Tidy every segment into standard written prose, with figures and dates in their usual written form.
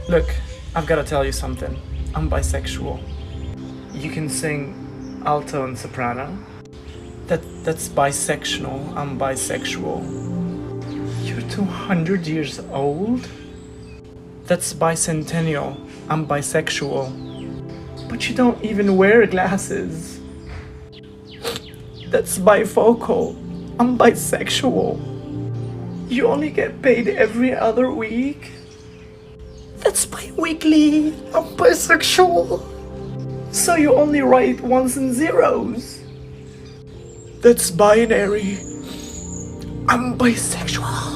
Look, I've gotta tell you something. I'm bisexual. You can sing alto and soprano. That's bisexual. I'm bisexual. You're 200 years old? That's bicentennial. I'm bisexual. But you don't even wear glasses. That's bifocal. I'm bisexual. You only get paid every other week? That's bi-weekly. I'm bisexual. So you only write ones and zeros? That's binary. I'm bisexual.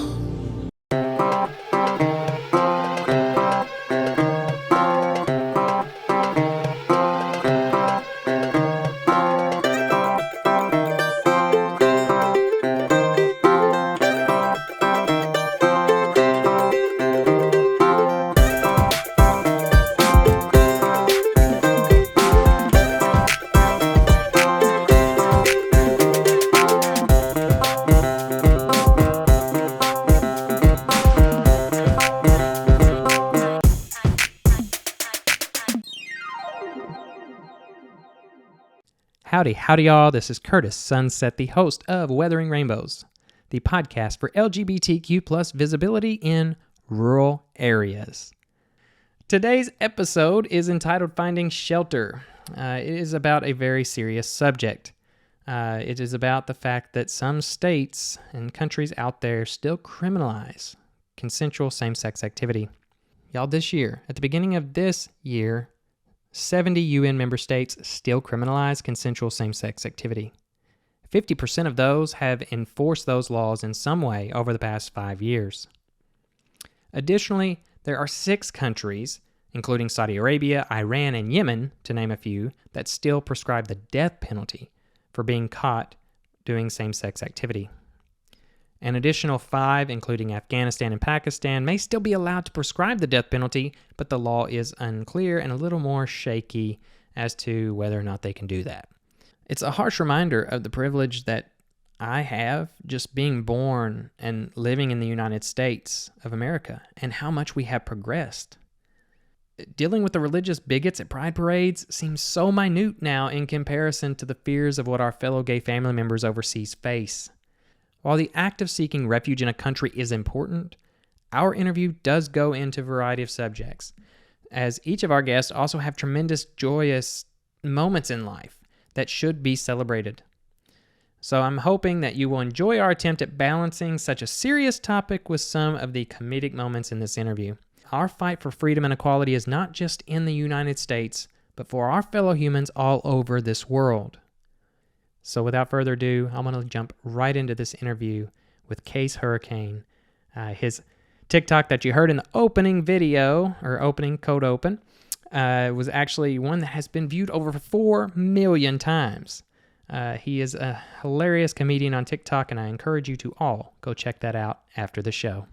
Howdy y'all, this is Kurtis Sunset, the host of Weathering Rainbows, the podcast for LGBTQ plus visibility in rural areas. Today's episode is entitled Finding Shelter. It is about a very serious subject. It is about the fact that some states and countries out there still criminalize consensual same-sex activity. Y'all, this year, at the beginning of this year, 70 UN member states still criminalize consensual same-sex activity. 50% of those have enforced those laws in some way over the past 5 years. Additionally, there are 6 countries, including Saudi Arabia, Iran, and Yemen, to name a few, that still prescribe the death penalty for being caught doing same-sex activity. An additional 5, including Afghanistan and Pakistan, may still be allowed to prescribe the death penalty, but the law is unclear and a little more shaky as to whether or not they can do that. It's a harsh reminder of the privilege that I have just being born and living in the United States of America and how much we have progressed. Dealing with the religious bigots at pride parades seems so minute now in comparison to the fears of what our fellow gay family members overseas face. While the act of seeking refuge in a country is important, our interview does go into a variety of subjects, as each of our guests also have tremendous joyous moments in life that should be celebrated. So I'm hoping that you will enjoy our attempt at balancing such a serious topic with some of the comedic moments in this interview. Our fight for freedom and equality is not just in the United States, but for our fellow humans all over this world. So without further ado, I'm going to jump right into this interview with Kaïs Hurricane. His TikTok that you heard in the opening video, or opening code open, was actually one that has been viewed over 4 million times. He is a hilarious comedian on TikTok, and I encourage you to all go check that out after the show.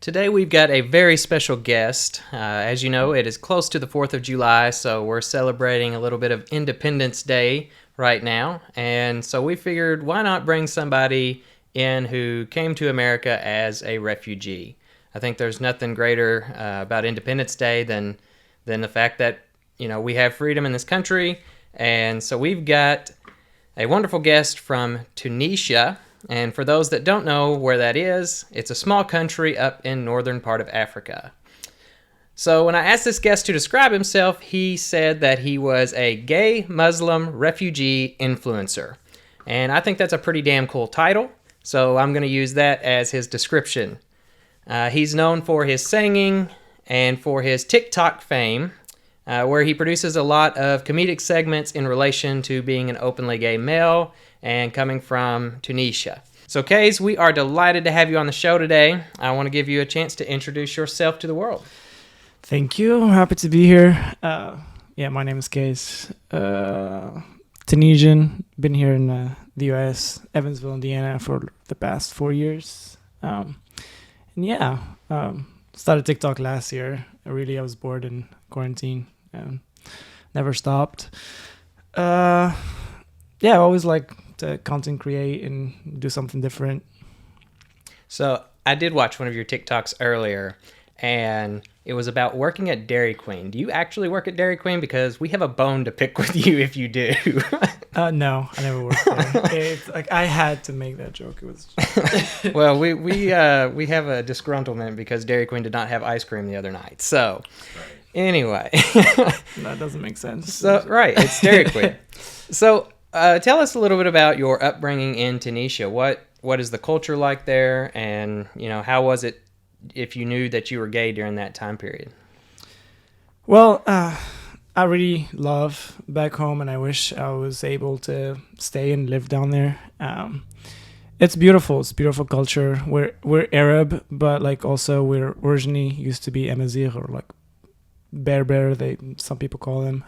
Today we've got a very special guest. As you know, it is close to the 4th of July, so we're celebrating a little bit of Independence Day right now. And so we figured, why not bring somebody in who came to America as a refugee? I think there's nothing greater about Independence Day than the fact that, you know, we have freedom in this country. And so we've got a wonderful guest from Tunisia. And for those that don't know where that is, it's a small country up in northern part of Africa. So when I asked this guest to describe himself, he said that he was a gay Muslim refugee influencer. And I think that's a pretty damn cool title, so I'm going to use that as his description. He's known for his singing and for his TikTok fame, where he produces a lot of comedic segments in relation to being an openly gay male and coming from Tunisia. So Kaïs, we are delighted to have you on the show today. I want to give you a chance to introduce yourself to the world. Thank you. I'm happy to be here. My name is Kaïs. Tunisian. Been here in the U.S., Evansville, Indiana, for the past 4 years. Started TikTok last year. I was bored in quarantine and never stopped. I always like to content create and do something different. So I did watch one of your TikToks earlier, and it was about working at Dairy Queen. Do you actually work at Dairy Queen? Because we have a bone to pick with you if you do. No, I never worked there. It's like I had to make that joke. It was well, we have a disgruntlement because Dairy Queen did not have ice cream the other night. So anyway, that doesn't make sense. So right, it's Dairy Queen. So tell us a little bit about your upbringing in Tunisia. What is the culture like there, and how was it if you knew that you were gay during that time period? Well, I really love back home, and I wish I was able to stay and live down there. It's beautiful. It's beautiful culture. We're Arab, but like also we're originally used to be Amazigh, or like Berber. Some people call them.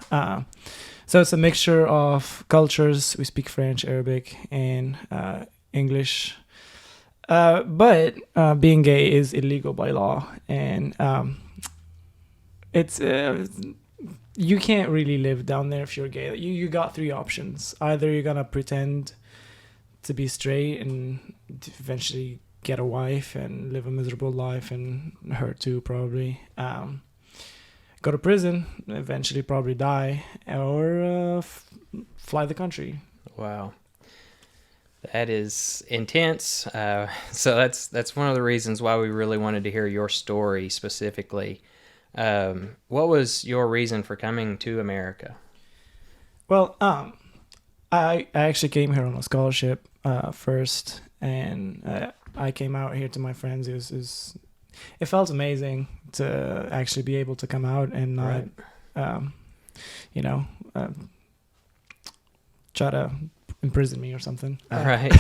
So it's a mixture of cultures. We speak French, Arabic, and English. But being gay is illegal by law, and it's you can't really live down there if you're gay. You got three options. Either you're gonna pretend to be straight and eventually get a wife and live a miserable life, and her too probably. Go to prison, eventually probably die, or fly the country. Wow. That is intense. So that's one of the reasons why we really wanted to hear your story specifically. What was your reason for coming to America? Well, I actually came here on a scholarship first, and I came out here to my friends. It felt amazing to actually be able to come out and not, try to imprison me or something. Right.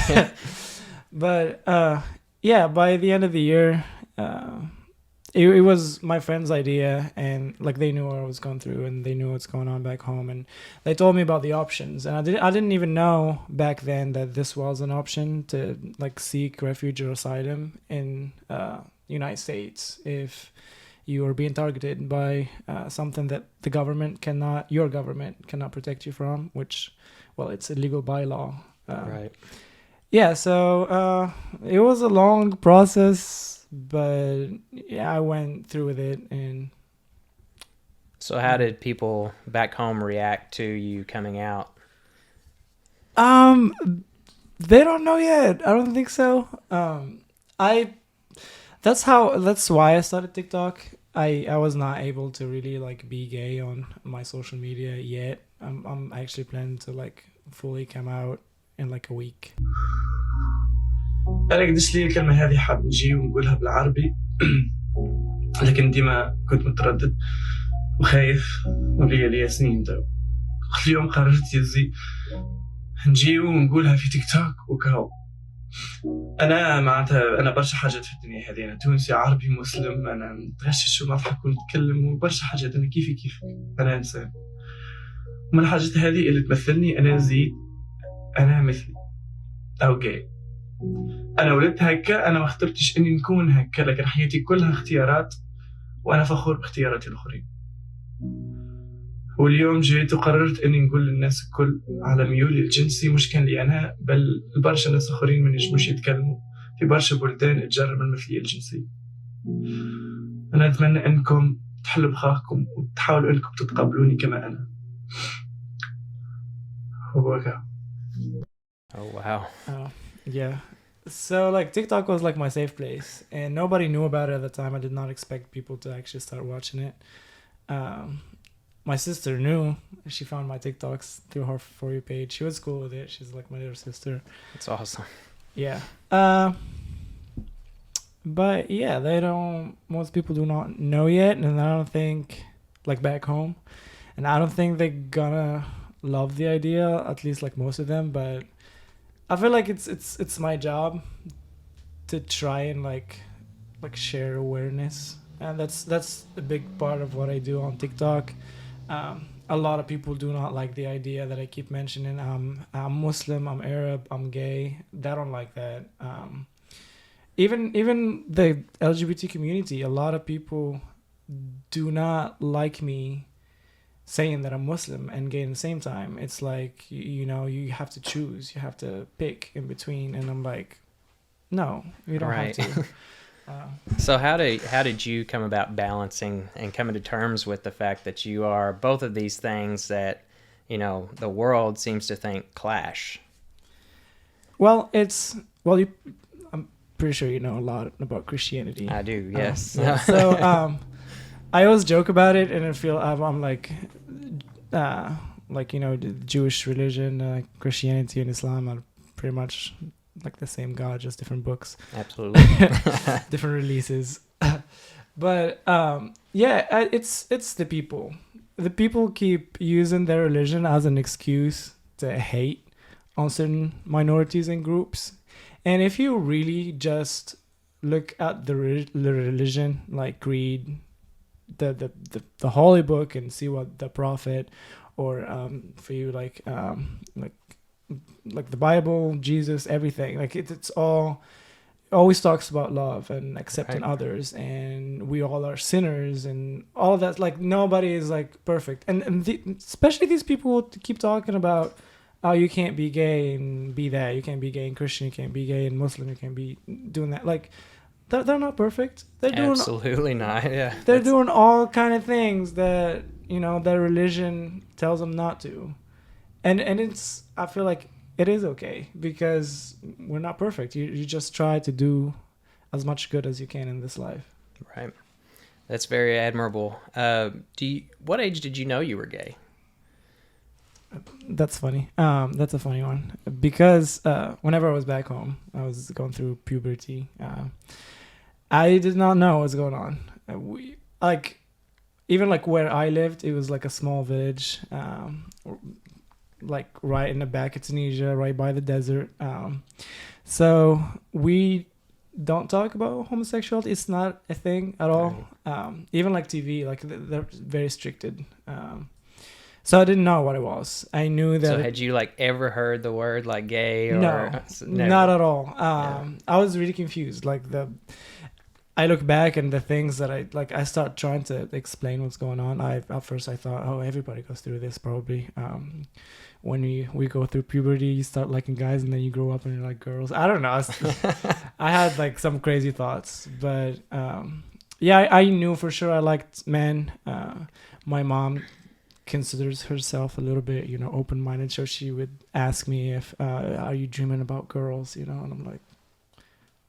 But by the end of the year, it was my friend's idea, and like they knew what I was going through, and they knew what's going on back home, and they told me about the options, and I didn't even know back then that this was an option to like seek refuge or asylum in United States if you are being targeted by something that your government cannot protect you from, which, well, it's illegal by law. Right. Yeah, so it was a long process, but yeah, I went through with it. And so how did people back home react to you coming out? They don't know yet. I don't think so. That's why I started TikTok. I was not able to really like be gay on my social media yet. I'm actually planning to like fully come out in like a week. أنا قديش لي الكلمة هذه حاب نجي ونقولها بالعربي لكن ديما كنت متردد وخايف وليا سنين داو. اليوم قررت يزي نجي ونقولها في تيك توك وكهو. أنا برشا حاجات في الدنيا هذه. أنا تونسي عربي مسلم، أنا نتغشش ونضحك ونتكلم وبرشا حاجات. أنا كيفك أنا إنسان، ومن الحاجات هذه اللي تمثلني أنا زيد، أنا مثلي أو جاي. أنا ولدت هكا، أنا ما اخترتش إني نكون هكا، لكن حياتي كلها اختيارات وأنا فخور باختياراتي الآخرين. واليوم جيت وقررت إني نقول للناس الكل على ميولي الجنسي، مش كان لي أنا بل برشا ناس آخرين ما ينجموش يتكلموا في برشا بلدان تجرب المثلية الجنسية. أنا أتمنى إنكم تحلوا بخاخكم وتحاولوا إنكم تتقبلوني كما أنا. وبكا. Oh wow. Yeah. So like TikTok was like my safe place, and nobody knew about it at the time. I did not expect people to actually start watching it. My sister knew. She found my TikToks through her For You page. She was cool with it. She's like my little sister. That's awesome. Yeah. But yeah, most people do not know yet, and I don't think, like back home, and I don't think they're gonna love the idea, at least like most of them, but I feel like it's my job to try and like share awareness, and that's a big part of what I do on TikTok. A lot of people do not like the idea that I keep mentioning. I'm Muslim, I'm Arab, I'm gay. They don't like that. Even the LGBT community, a lot of people do not like me saying that I'm Muslim and gay at the same time. It's like, you know, you have to choose. You have to pick in between. And I'm like, no, you don't Right. have to. So how did you come about balancing and coming to terms with the fact that you are both of these things that, you know, the world seems to think clash? Well, I'm pretty sure you know a lot about Christianity. I do, yes. Yeah. So I always joke about it, and I feel I'm like, you know, the Jewish religion, Christianity, and Islam are pretty much like the same God, just different books. Absolutely. Different releases. But yeah, it's the people. The people keep using their religion as an excuse to hate on certain minorities and groups. And if you really just look at the religion, like read the holy book and see what the prophet, or for you like the Bible, Jesus, everything, like it's all always talks about love and accepting Right. others, and we all are sinners and all of that. Like nobody is like perfect, and especially these people keep talking about, oh, you can't be gay and be that, you can't be gay and Christian, you can't be gay and Muslim, you can't be doing that. Like they're not perfect. They're doing Absolutely not. Yeah. they're doing all kind of things that, you know, their religion tells them not to, and it's, I feel like it is okay, because we're not perfect. You just try to do as much good as you can in this life. Right. That's very admirable. What age did you know you were gay? That's funny. That's a funny one, because whenever I was back home, I was going through puberty. I did not know what's going on. Even like where I lived, it was like a small village, like right in the back of Tunisia, right by the desert. So we don't talk about homosexuality. It's not a thing at all. Even like TV, like they're very restricted. So I didn't know what it was. I knew that. So had you like ever heard the word like gay? Or No, never? not at all. I was really confused. Like I look back and the things that I start trying to explain what's going on. At first I thought, oh, everybody goes through this probably. When we go through puberty, you start liking guys, and then you grow up and you like girls. I don't know. I had like some crazy thoughts, but yeah, I knew for sure I liked men. My mom considers herself a little bit, you know, open-minded, so she would ask me if are you dreaming about girls, you know, and I'm like,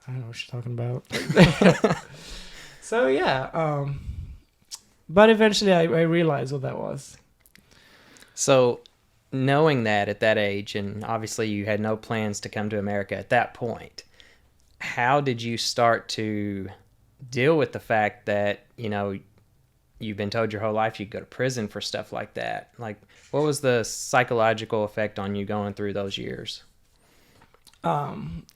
I don't know what she's talking about. So yeah, but eventually I realized what that was. So knowing that at that age, and obviously you had no plans to come to America at that point, how did you start to deal with the fact that, you know, you've been told your whole life you'd go to prison for stuff like that? Like, what was the psychological effect on you going through those years?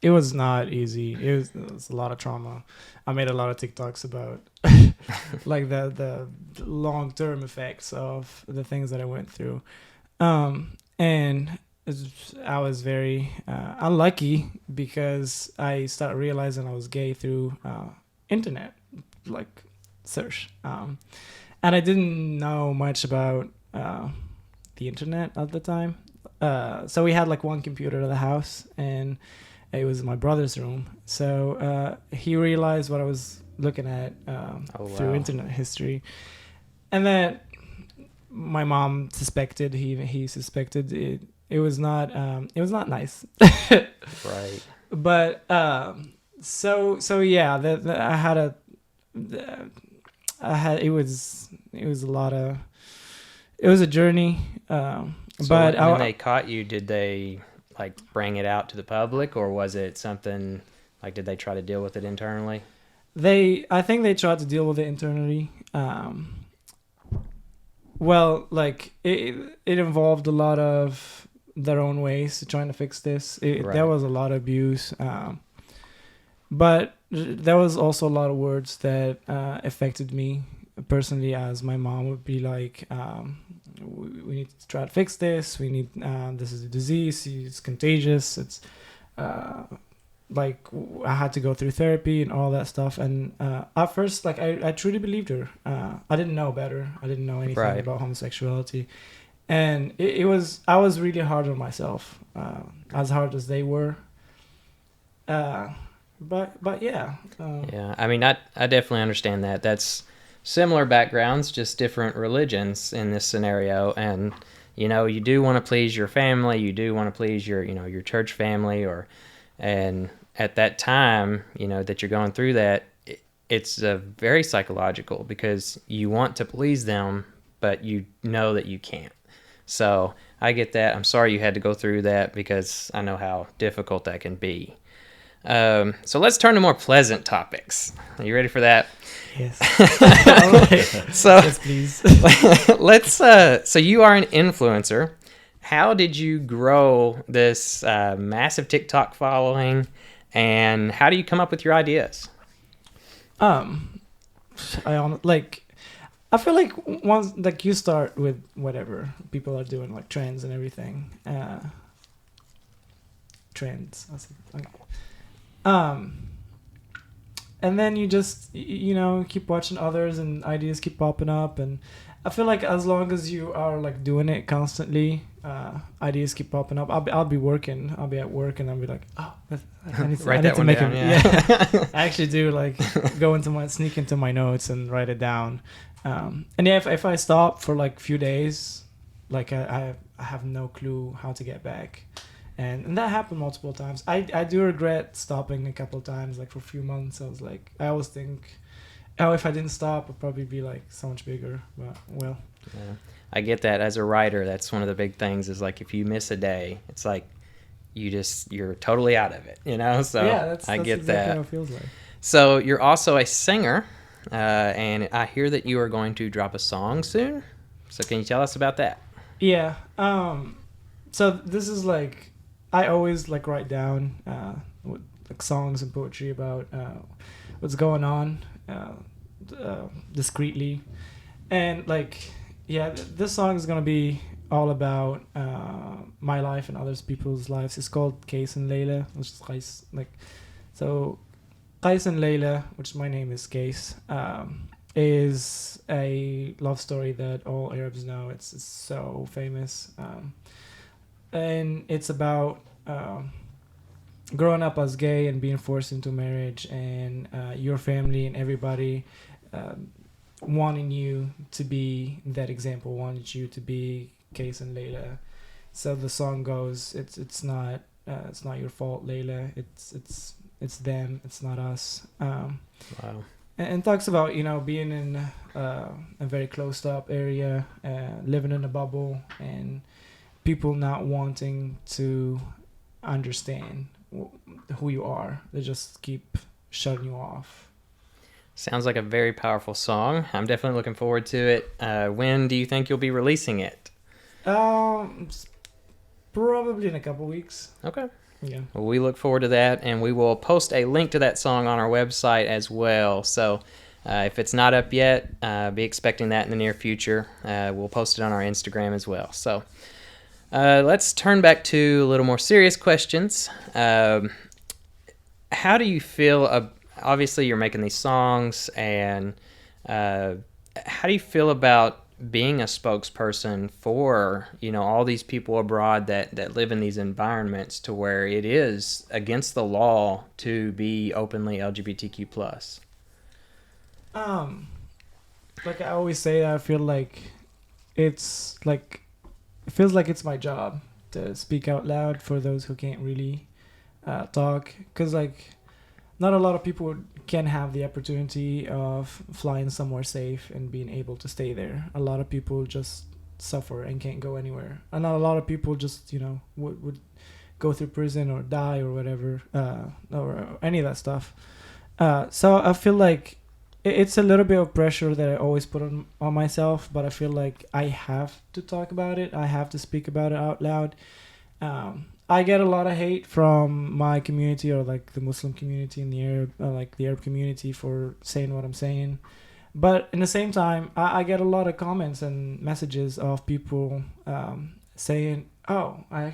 It was not easy. It was a lot of trauma. I made a lot of TikToks about like the long-term effects of the things that I went through. And I was very unlucky, because I started realizing I was gay through internet, like search. And I didn't know much about the internet at the time. So we had like one computer in the house, and it was my brother's room. So he realized what I was looking at through internet history. And then my mom suspected, he suspected it. It was not nice. Right. But so yeah, it was a journey. So but when they caught you, did they like bring it out to the public, or was it something like, did they try to deal with it internally? I think they tried to deal with it internally. Well, like it involved a lot of their own ways to trying to fix this. Right. There was a lot of abuse, but there was also a lot of words that affected me personally, as my mom would be like, we need to try to fix this. We need, this is a disease. It's contagious. It's, like I had to go through therapy and all that stuff. And at first, like I truly believed her. I didn't know better. I didn't know anything Right. about homosexuality, and I was really hard on myself, as hard as they were. But yeah. Yeah, I mean, I definitely understand that. That's similar backgrounds, just different religions in this scenario. And, you do want to please your family. You do want to please your, your church family. And at that time, that you're going through that, it's very psychological because you want to please them, but you know that you can't. So I get that. I'm sorry you had to go through that because I know how difficult that can be. So let's turn to more pleasant topics. Are you ready for that? Yes. All right. So Yes, please. let's. So you are an influencer. How did you grow this massive TikTok following, and how do you come up with your ideas? I feel like once like you start with whatever people are doing, like trends and everything. Trends. And then you just keep watching others and ideas keep popping up, and I feel like as long as you are like doing it constantly, ideas keep popping up. I'll be working. I'll be at work and I'll be like, oh, I need to make down, it. yeah. I actually do like sneak into my notes and write it down. And yeah, if I stop for like a few days, like I have no clue how to get back. And that happened multiple times. I do regret stopping a couple times, like for a few months. I always think, oh, if I didn't stop, I'd probably be like so much bigger. But well, Yeah. I get that as a writer. That's one of the big things is like if you miss a day, it's like you're totally out of it, So yeah, that's I get exactly that. how it feels like. So you're also a singer, and I hear that you are going to drop a song soon. So can you tell us about that? Yeah. So this is like, I always like write down like songs and poetry about what's going on discreetly, and like this song is gonna be all about my life and others people's lives. It's called Kaïs and Layla, which is Kaïs, like so. Kaïs and Layla, which my name is Kaïs, is a love story that all Arabs know. It's so famous. And it's about growing up as gay and being forced into marriage, and your family and everybody wanting you to be that example, wanted you to be Kaïs and Layla. So the song goes, it's not your fault, Layla. It's them. It's not us. Wow. And talks about being in a very closed up area, living in a bubble, and people not wanting to understand who you are. They just keep shutting you off. Sounds like a very powerful song. I'm definitely looking forward to it. When do you think you'll be releasing it? Probably in a couple weeks. Okay. Yeah. Well, we look forward to that, and we will post a link to that song on our website as well. So if it's not up yet, be expecting that in the near future. We'll post it on our Instagram as well. So let's turn back to a little more serious questions. How do you feel? Obviously, you're making these songs, and how do you feel about being a spokesperson for all these people abroad that live in these environments to where it is against the law to be openly LGBTQ plus? Like I always say, I feel like it feels like it's my job to speak out loud for those who can't really talk, because like not a lot of people can have the opportunity of flying somewhere safe and being able to stay there. A lot of people just suffer and can't go anywhere, and not a lot of people just would go through prison or die or whatever, or any of that stuff. So I feel like it's a little bit of pressure that I always put on myself, but I feel like I have to talk about it. I have to speak about it out loud. I get a lot of hate from my community, or like the Muslim community and the Arab community, for saying what I'm saying. But in the same time, I get a lot of comments and messages of people saying, "Oh, I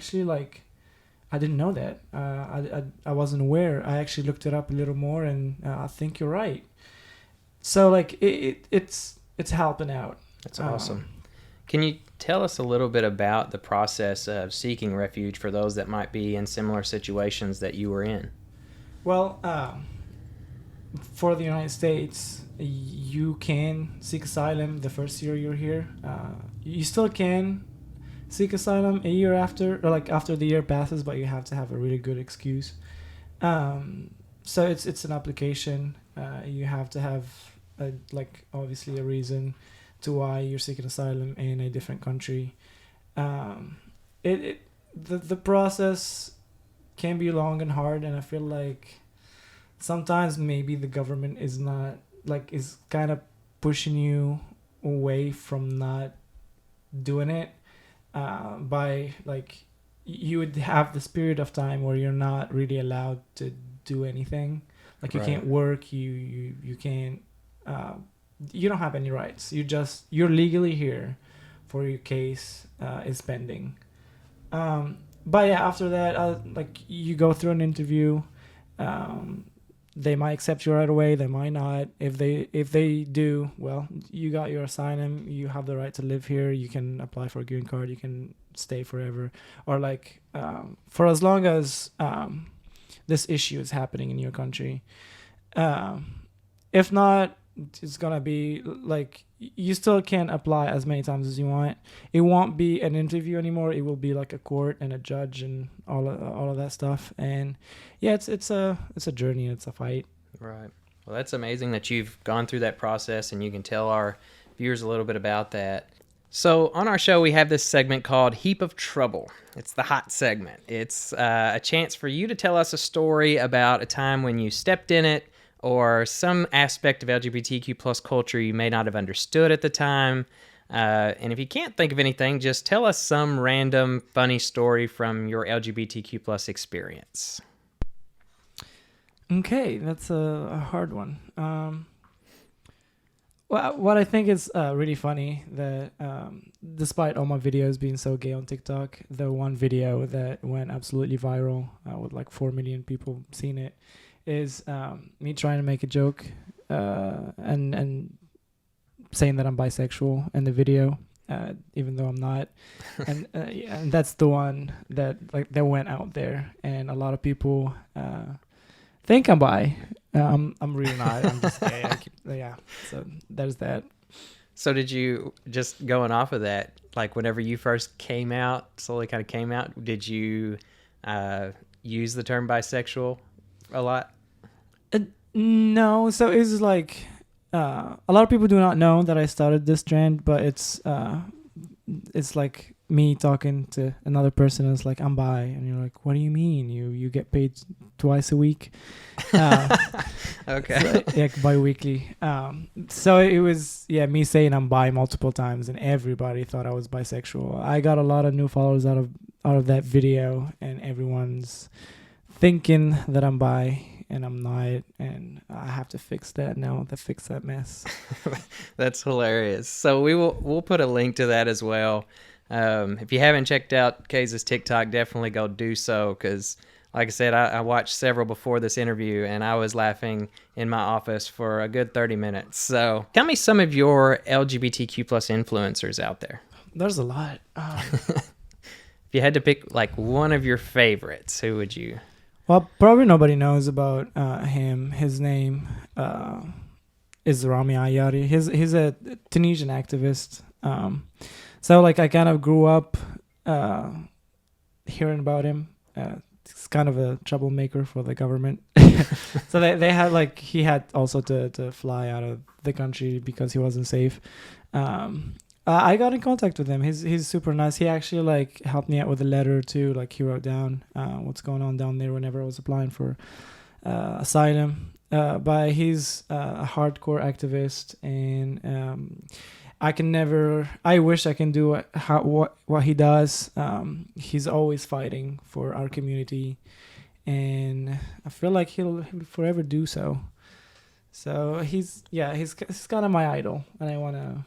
I didn't know that. I wasn't aware. I actually looked it up a little more, and I think you're right. So like it's helping out. That's awesome. Can you tell us a little bit about the process of seeking refuge for those that might be in similar situations that you were in? Well, for the United States, you can seek asylum the first year you're here. You still can seek asylum a year after, or like after the year passes, but you have to have a really good excuse. So it's an application. You have to have obviously a reason to why you're seeking asylum in a different country. The process can be long and hard, and I feel like sometimes maybe the government is kind of pushing you away from not doing it, by like you would have this period of time where you're not really allowed to do anything. Like you Right. can't work, you can't, you don't have any rights. You're legally here for your case is pending. But yeah, after that, like you go through an interview. They might accept you right away. They might not. If they do, well, you got your asylum. You have the right to live here. You can apply for a green card. You can stay forever, or like for as long as this issue is happening in your country. If not, it's gonna be like you still can apply as many times as you want. It won't be an interview anymore. It will be like a court and a judge and all of that stuff. And yeah, it's a journey. It's a fight. Right. Well, that's amazing that you've gone through that process, and you can tell our viewers a little bit about that. So on our show, we have this segment called Heap of Trouble. It's the hot segment. It's a chance for you to tell us a story about a time when you stepped in it, or some aspect of LGBTQ plus culture you may not have understood at the time. And if you can't think of anything, just tell us some random funny story from your LGBTQ plus experience. Okay, that's a hard one. Well, what I think is really funny that despite all my videos being so gay on TikTok, the one video that went absolutely viral with like 4 million people seeing it is me trying to make a joke and saying that I'm bisexual in the video, even though I'm not. And and that's the one that went out there, and a lot of people think I'm bi. I'm really not. I'm just gay. So there's that. So did you, just going off of that, like whenever you first slowly kind of came out, did you use the term bisexual a lot? No. So it's like a lot of people do not know that I started this trend, but it's like me talking to another person. It's like, I'm bi, and you're like, what do you mean? You get paid twice a week? Okay. So, yeah, bi-weekly. So it was me saying I'm bi multiple times, and everybody thought I was bisexual. I got a lot of new followers out of that video, and everyone's thinking that I'm bi, and I'm not, and I have to fix that now. To fix that mess. That's hilarious. So we'll put a link to that as well. If you haven't checked out Kaïs' TikTok, definitely go do so, because like I said, I watched several before this interview, and I was laughing in my office for a good 30 minutes. So tell me some of your LGBTQ plus influencers out there. There's a lot. If you had to pick like one of your favorites, who would you? Well, probably nobody knows about him. His name is Rami Ayari. He's a Tunisian activist. So like I kind of grew up hearing about him. He's kind of a troublemaker for the government. So they had he had also to fly out of the country because he wasn't safe. I got in contact with him. He's super nice. He actually helped me out with a letter too. Like he wrote down what's going on down there whenever I was applying for asylum. But he's a hardcore activist, and I wish I can do what he does. He's always fighting for our community, and I feel like he'll forever do so. So he's kind of my idol, and I want to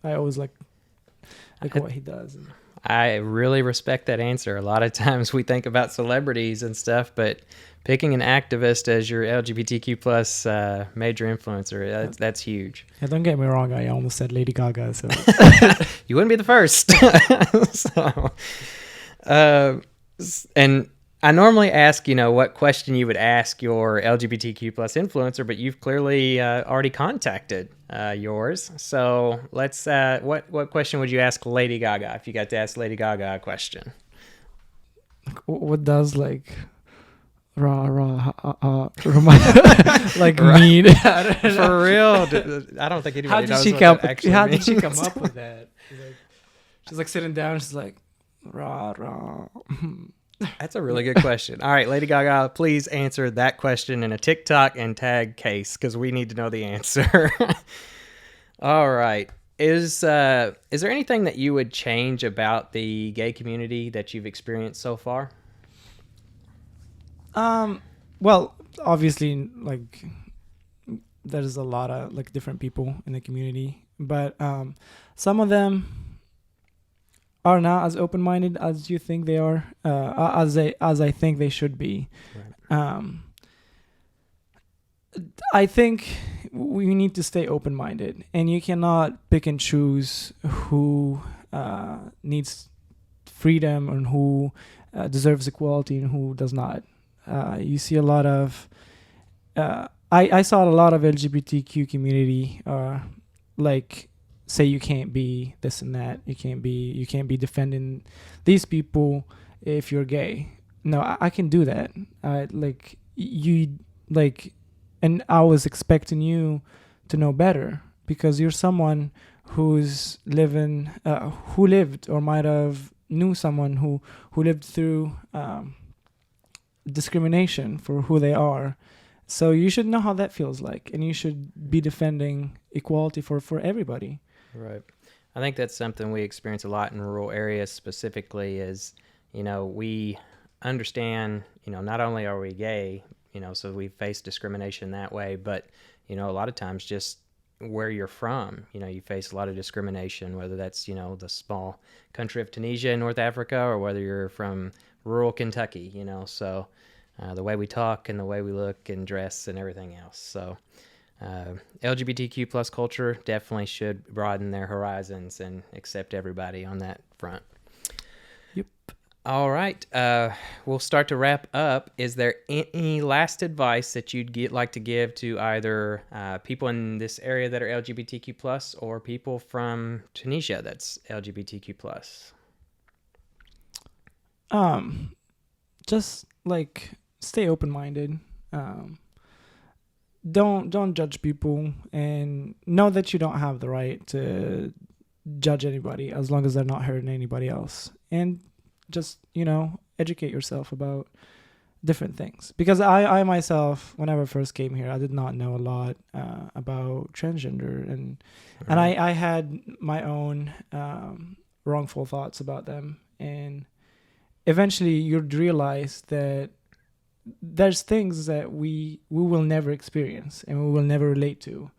I always like what he does. I really respect that answer. A lot of times we think about celebrities and stuff, but picking an activist as your LGBTQ plus major influencer, that's huge. Yeah, don't get me wrong. I almost said Lady Gaga. So You wouldn't be the first. And I normally ask, what question you would ask your LGBTQ plus influencer, but you've clearly already contacted yours. So let's, what question would you ask Lady Gaga if you got to ask Lady Gaga a question? what does like rah like mean? For real? I don't think anybody knows what that actually How means. did she come up with that? She's like sitting down. She's like rah. That's a really good question. All right, Lady Gaga, please answer that question in a TikTok and tag Kaïs because we need to know the answer. All right. Is there anything that you would change about the gay community that you've experienced so far? Well, obviously, like there's a lot of like different people in the community, but some of them are not as open-minded as you think they are, as I think they should be. Right. I think we need to stay open-minded, and you cannot pick and choose who needs freedom and who deserves equality and who does not. You see a lot of I saw a lot of LGBTQ community like say you can't be this and that, you can't be defending these people if you're gay. No, I can do that. And I was expecting you to know better because you're someone who's who lived or might have knew someone who lived through discrimination for who they are. So you should know how that feels like, and you should be defending equality for everybody. Right. I think that's something we experience a lot in rural areas specifically is, we understand, not only are we gay, so we face discrimination that way, but, a lot of times just where you're from, you face a lot of discrimination, whether that's, the small country of Tunisia in North Africa or whether you're from rural Kentucky, so the way we talk and the way we look and dress and everything else. So LGBTQ plus culture definitely should broaden their horizons and accept everybody on that front. Yep. All right. We'll start to wrap up. Is there any last advice that you'd like to give to either people in this area that are LGBTQ plus or people from Tunisia that's LGBTQ plus? Just like stay open-minded. Don't judge people, and know that you don't have the right to judge anybody as long as they're not hurting anybody else. And just, educate yourself about different things. Because I myself, whenever I first came here, I did not know a lot about transgender, and I had my own wrongful thoughts about them. And eventually you'd realize that there's things that we will never experience and we will never relate to,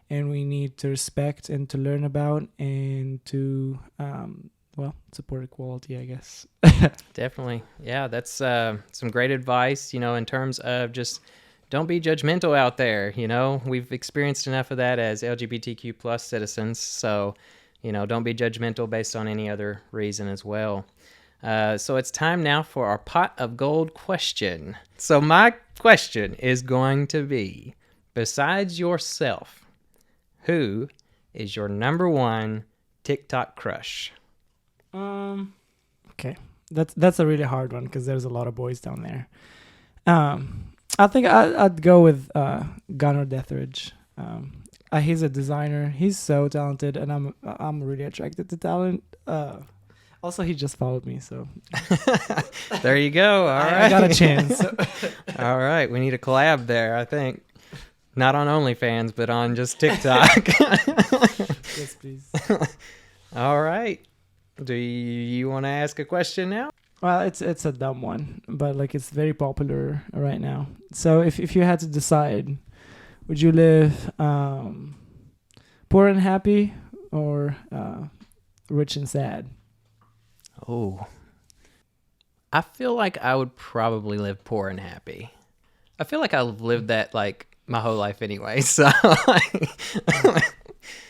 and we need to respect and to learn about and to support equality, I guess. Definitely. Yeah, that's some great advice, in terms of just don't be judgmental out there. We've experienced enough of that as LGBTQ plus citizens, so don't be judgmental based on any other reason as well. So it's time now for our pot of gold question. So my question is going to be, besides yourself, who is your number one TikTok crush? Okay. That's a really hard one because there's a lot of boys down there. I think I'd go with Gunnar Deathridge. He's a designer. He's so talented, and I'm really attracted to talent. Also, he just followed me, so there you go. All right, I got a chance. All right, we need a collab there, I think. Not on OnlyFans, but on just TikTok. Yes, please. All right. Do you want to ask a question now? Well, it's a dumb one, but like it's very popular right now. So if you had to decide, would you live poor and happy or rich and sad? Oh. I feel like I would probably live poor and happy. I feel like I've lived that like my whole life anyway, so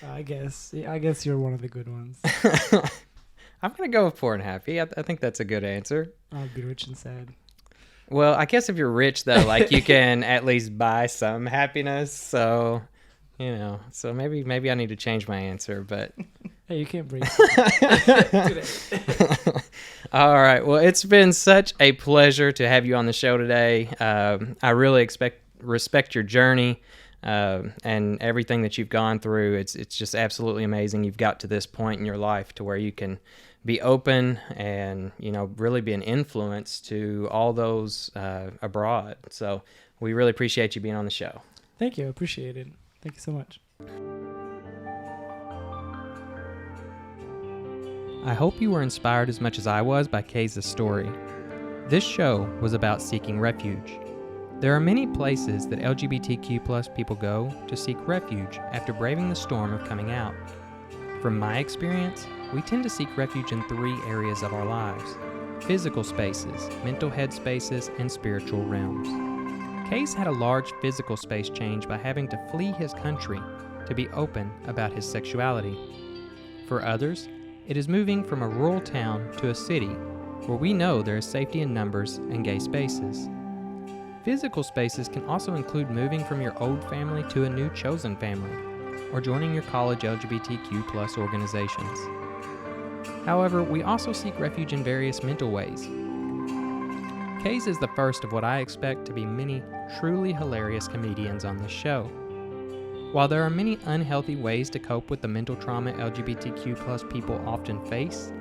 I guess you're one of the good ones. I'm going to go with poor and happy. I think that's a good answer. I'll be rich and sad. Well, I guess if you're rich, though, like you can at least buy some happiness. So, you know, so maybe I need to change my answer, but... Hey, you can't breathe. All right. Well, it's been such a pleasure to have you on the show today. I really respect your journey and everything that you've gone through. It's just absolutely amazing. You've got to this point in your life to where you can be open and, you know, really be an influence to all those abroad. So we really appreciate you being on the show. Thank you. I appreciate it. Thank you so much. I hope you were inspired as much as I was by Kaïs' story. This show was about seeking refuge. There are many places that LGBTQ+ people go to seek refuge after braving the storm of coming out. From my experience, we tend to seek refuge in 3 areas of our lives: physical spaces, mental head spaces, and spiritual realms. Kaïs had a large physical space change by having to flee his country to be open about his sexuality. For others, it is moving from a rural town to a city where we know there is safety in numbers and gay spaces. Physical spaces can also include moving from your old family to a new chosen family, or joining your college LGBTQ+ organizations. However, we also seek refuge in various mental ways. Kaïs is the first of what I expect to be many truly hilarious comedians on this show. While there are many unhealthy ways to cope with the mental trauma LGBTQ+ people often face,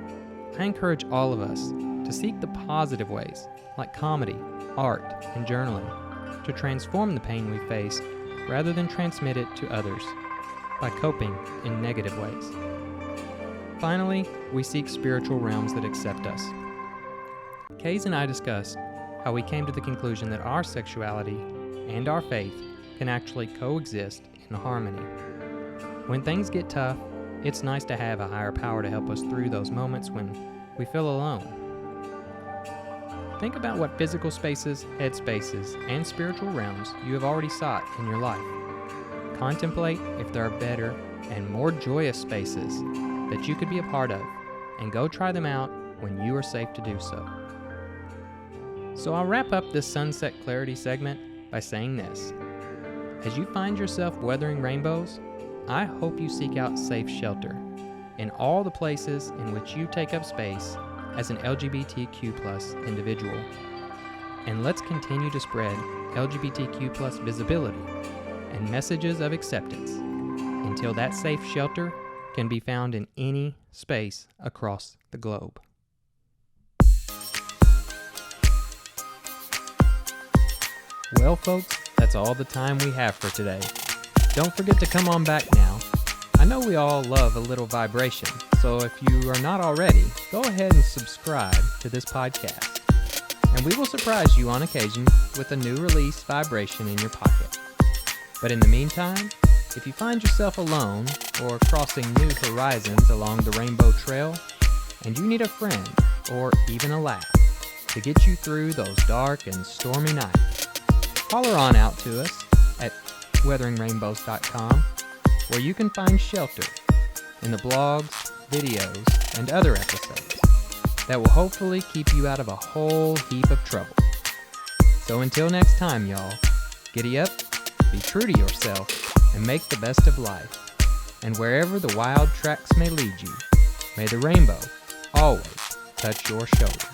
I encourage all of us to seek the positive ways, like comedy, art, and journaling, to transform the pain we face rather than transmit it to others by coping in negative ways. Finally, we seek spiritual realms that accept us. Kaïs and I discussed how we came to the conclusion that our sexuality and our faith can actually coexist in harmony. When things get tough, it's nice to have a higher power to help us through those moments when we feel alone. Think about what physical spaces, head spaces, and spiritual realms you have already sought in your life. Contemplate if there are better and more joyous spaces that you could be a part of, and go try them out when you are safe to do so. So I'll wrap up this Sunset Clarity segment by saying this. As you find yourself weathering rainbows, I hope you seek out safe shelter in all the places in which you take up space as an LGBTQ+ individual. And let's continue to spread LGBTQ+ visibility and messages of acceptance until that safe shelter can be found in any space across the globe. Well, folks, that's all the time we have for today. Don't forget to come on back now. I know we all love a little vibration, so if you are not already, go ahead and subscribe to this podcast. And we will surprise you on occasion with a new release vibration in your pocket. But in the meantime, if you find yourself alone or crossing new horizons along the rainbow trail, and you need a friend or even a laugh to get you through those dark and stormy nights, holler on out to us at weatheringrainbows.com, where you can find shelter in the blogs, videos, and other episodes that will hopefully keep you out of a whole heap of trouble. So until next time, y'all, giddy up, be true to yourself, and make the best of life. And wherever the wild tracks may lead you, may the rainbow always touch your shoulder.